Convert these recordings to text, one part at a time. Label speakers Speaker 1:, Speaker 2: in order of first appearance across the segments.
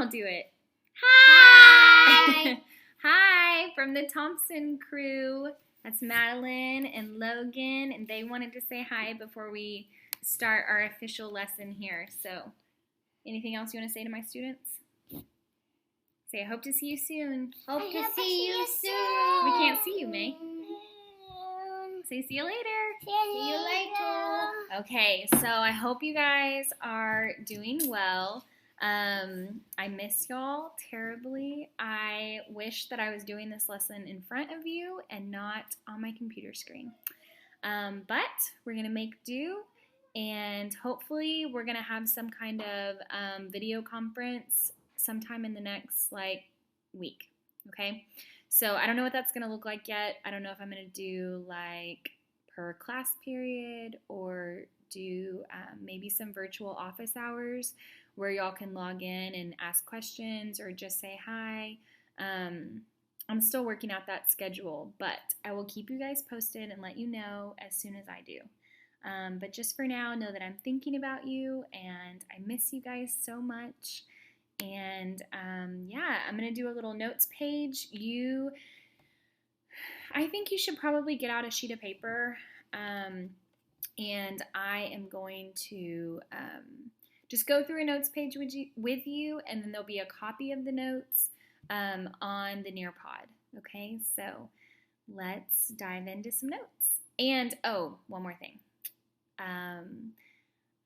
Speaker 1: all do it.
Speaker 2: Hi!
Speaker 1: Hi from the Thompson crew. That's Madeline and Logan, and they wanted to say hi before we start our official lesson here. So, anything else you want to say to my students? Say, I hope to see you soon.
Speaker 2: Hope to see you soon.
Speaker 1: We can't see you, May. Say, see you later.
Speaker 2: See you later.
Speaker 1: Okay, so I hope you guys are doing well. I miss y'all terribly. I wish that I was doing this lesson in front of you and not on my computer screen. But we're going to make do, and hopefully we're going to have some kind of video conference sometime in the next week, okay? So I don't know what that's going to look like yet. I don't know if I'm going to do per class period or do maybe some virtual office hours where y'all can log in and ask questions or just say hi. I'm still working out that schedule, but I will keep you guys posted and let you know as soon as I do. But just for now, know that I'm thinking about you and I miss you guys so much. And yeah, I'm going to do a little notes page. I think you should probably get out a sheet of paper, and I am going to just go through a notes page with you, and then there'll be a copy of the notes on the Nearpod. Okay, so let's dive into some notes. And one more thing.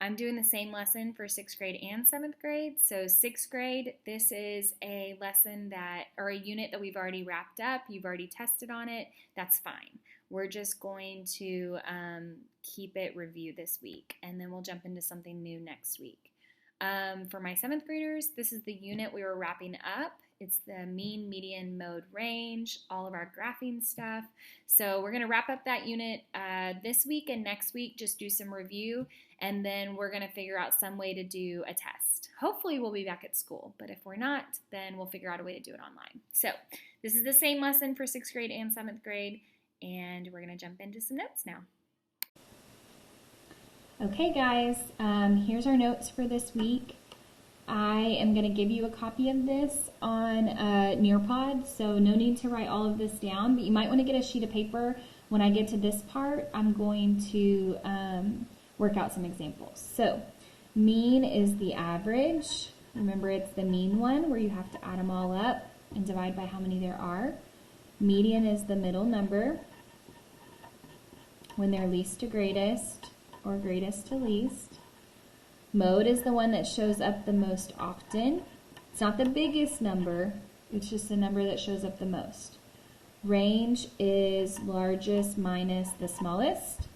Speaker 1: I'm doing the same lesson for 6th grade and 7th grade. So 6th grade, this is a lesson or a unit that we've already wrapped up. You've already tested on it. That's fine. We're just going to keep it review this week, and then we'll jump into something new next week. For my 7th graders, this is the unit we were wrapping up. It's the mean, median, mode, range, all of our graphing stuff. So we're going to wrap up that unit this week, and next week just do some review, and then we're going to figure out some way to do a test. Hopefully we'll be back at school, but if we're not, then we'll figure out a way to do it online. So this is the same lesson for 6th grade and 7th grade, and we're going to jump into some notes now. Okay guys, here's our notes for this week. I am going to give you a copy of this on Nearpod, so no need to write all of this down, but you might want to get a sheet of paper. When I get to this part, I'm going to work out some examples. So, mean is the average. Remember, it's the mean one where you have to add them all up and divide by how many there are. Median is the middle number when they're least to greatest or greatest to least. Mode is the one that shows up the most often. It's not the biggest number, it's just the number that shows up the most. Range is largest minus the smallest.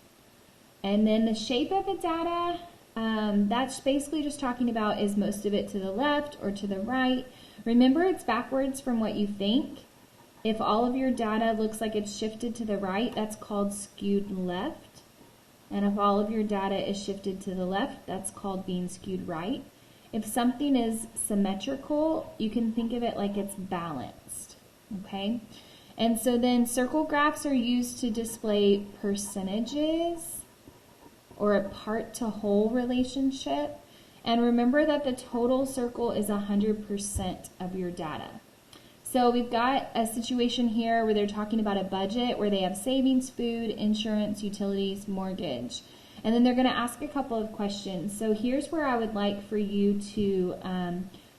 Speaker 1: And then the shape of the data, that's basically just talking about is most of it to the left or to the right. Remember, it's backwards from what you think. If all of your data looks like it's shifted to the right, that's called skewed left. And if all of your data is shifted to the left, that's called being skewed right. If something is symmetrical, you can think of it like it's balanced, okay? And so then circle graphs are used to display percentages or a part to whole relationship. And remember that the total circle is 100% of your data. So we've got a situation here where they're talking about a budget where they have savings, food, insurance, utilities, mortgage. And then they're going to ask a couple of questions. So here's where I would like for you to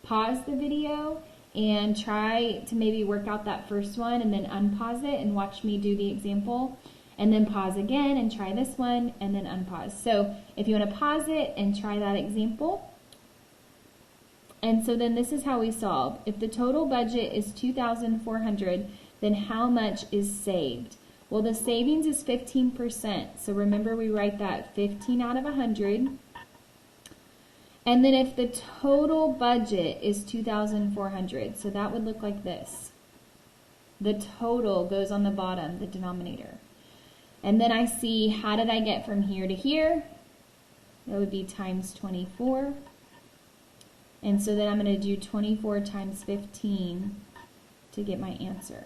Speaker 1: pause the video and try to maybe work out that first one and then unpause it and watch me do the example. And then pause again and try this one and then unpause. So if you want to pause it and try that example. And so then this is how we solve. If the total budget is $2,400, then how much is saved? Well, the savings is 15%. So remember, we write that 15 out of 100. And then if the total budget is $2,400, so that would look like this. The total goes on the bottom, the denominator. And then I see, how did I get from here to here? That would be times 24. And so then I'm going to do 24 times 15 to get my answer.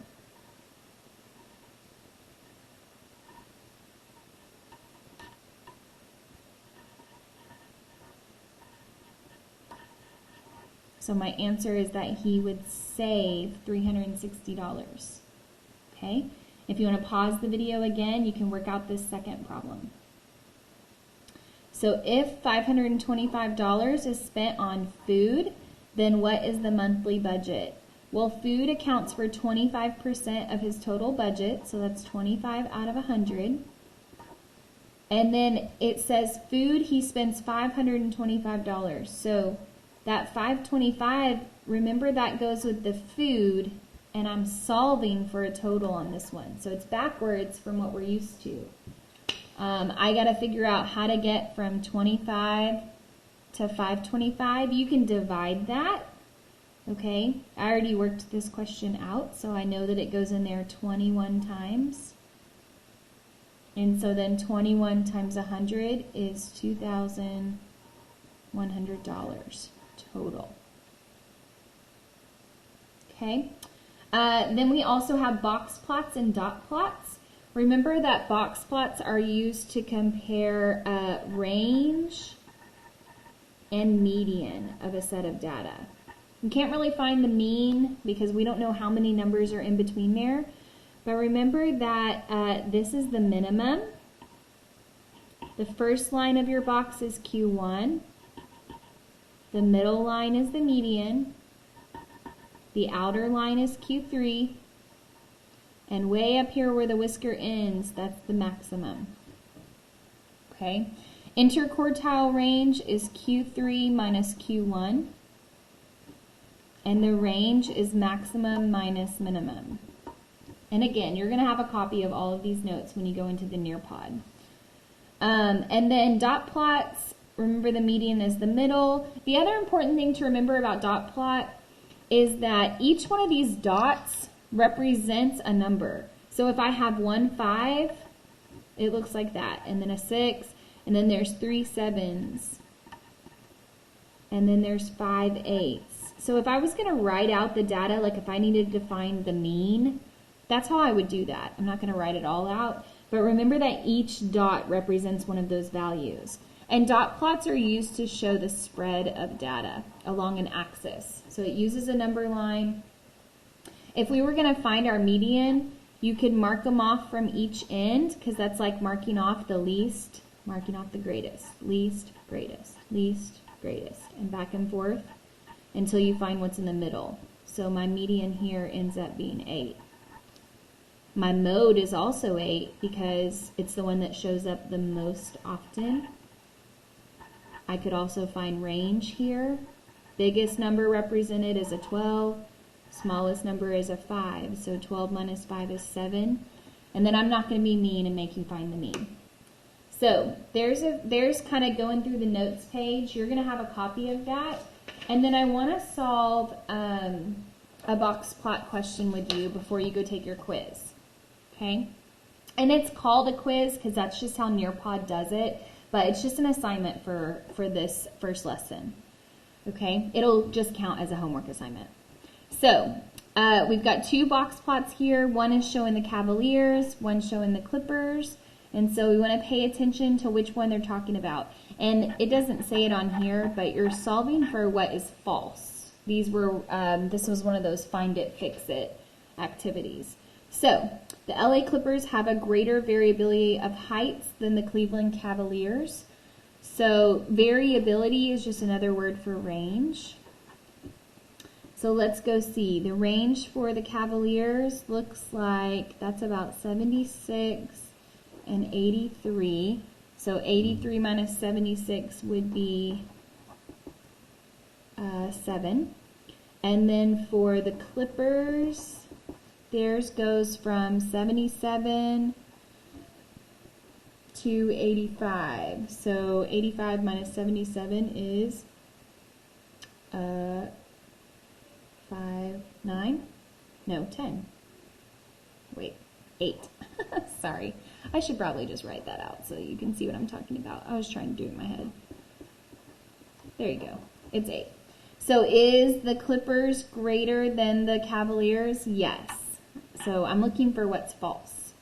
Speaker 1: So my answer is that he would save $360. Okay? If you want to pause the video again, you can work out this second problem. So if $525 is spent on food, then what is the monthly budget? Well, food accounts for 25% of his total budget, so that's 25 out of 100. And then it says food, he spends $525. So that $525, remember that goes with the food, and I'm solving for a total on this one. So it's backwards from what we're used to. I got to figure out how to get from 25 to 525. You can divide that. Okay, I already worked this question out, so I know that it goes in there 21 times. And so then 21 times 100 is $2,100 total. Okay, then we also have box plots and dot plots. Remember that box plots are used to compare range and median of a set of data. You can't really find the mean because we don't know how many numbers are in between there. But remember that this is the minimum. The first line of your box is Q1. The middle line is the median. The outer line is Q3. And way up here where the whisker ends, that's the maximum. Okay? Interquartile range is Q3 minus Q1. And the range is maximum minus minimum. And again, you're going to have a copy of all of these notes when you go into the Nearpod. And then dot plots, remember the median is the middle. The other important thing to remember about dot plot is that each one of these dots represents a number. So if I have 1 5, it looks like that. And then a 6, and then there's 3 7s. And then there's 5 8s. So if I was going to write out the data, like if I needed to find the mean, that's how I would do that. I'm not going to write it all out, but remember that each dot represents one of those values. And dot plots are used to show the spread of data along an axis. So it uses a number line. If we were going to find our median, you could mark them off from each end, because that's like marking off the least, marking off the greatest, least, greatest, least, greatest, and back and forth until you find what's in the middle. So my median here ends up being 8. My mode is also 8 because it's the one that shows up the most often. I could also find range here. Biggest number represented is a 12. Smallest number is a 5. So 12 minus 5 is 7. And then I'm not going to be mean and make you find the mean. So there's kind of going through the notes page. You're going to have a copy of that. And then I want to solve a box plot question with you before you go take your quiz. Okay? And it's called a quiz because that's just how Nearpod does it. But it's just an assignment for this first lesson. Okay? It'll just count as a homework assignment. So we've got 2 box plots here. One is showing the Cavaliers, one showing the Clippers. And so we want to pay attention to which one they're talking about. And it doesn't say it on here, but you're solving for what is false. This was one of those find it, fix it activities. So the LA Clippers have a greater variability of heights than the Cleveland Cavaliers. So variability is just another word for range. So let's go see. The range for the Cavaliers looks like that's about 76 and 83. So 83 minus 76 would be 7. And then for the Clippers, theirs goes from 77 to 85. So 85 minus 77 is 5, 9? No, 10. Wait, 8. Sorry. I should probably just write that out so you can see what I'm talking about. I was trying to do it in my head. There you go. It's 8. So is the Clippers greater than the Cavaliers? Yes. So I'm looking for what's false.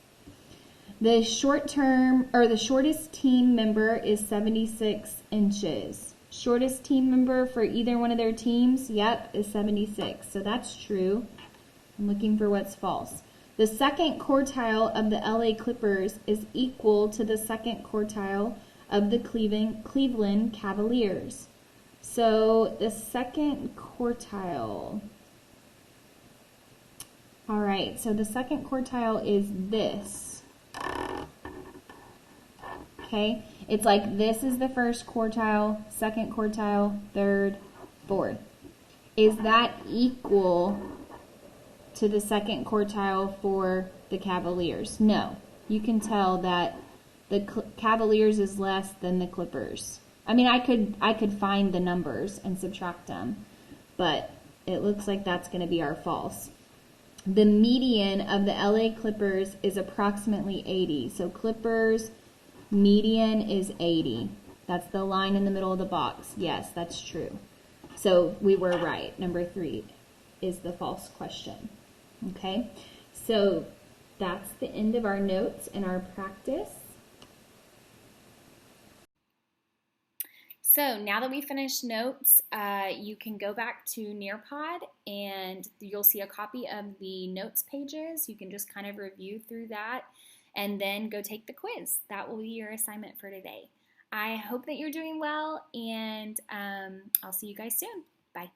Speaker 1: The shortest team member is 76 inches. Shortest team member for either one of their teams, yep, is 76. So that's true. I'm looking for what's false. The second quartile of the LA Clippers is equal to the second quartile of the Cleveland Cavaliers. So the second quartile. All right, so the second quartile is this. Okay, it's like this is the first quartile, second quartile, third, fourth. Is that equal to the second quartile for the Cavaliers? No. You can tell that the Cavaliers is less than the Clippers. I mean, I could find the numbers and subtract them, but it looks like that's going to be our false. The median of the LA Clippers is approximately 80. So Clippers median is 80. That's the line in the middle of the box. Yes, that's true. So we were right. Number 3 is the false question. Okay, so that's the end of our notes and our practice.
Speaker 2: So now that we finished notes, you can go back to Nearpod and you'll see a copy of the notes pages. You can just kind of review through that and then go take the quiz. That will be your assignment for today. I hope that you're doing well, and I'll see you guys soon. Bye.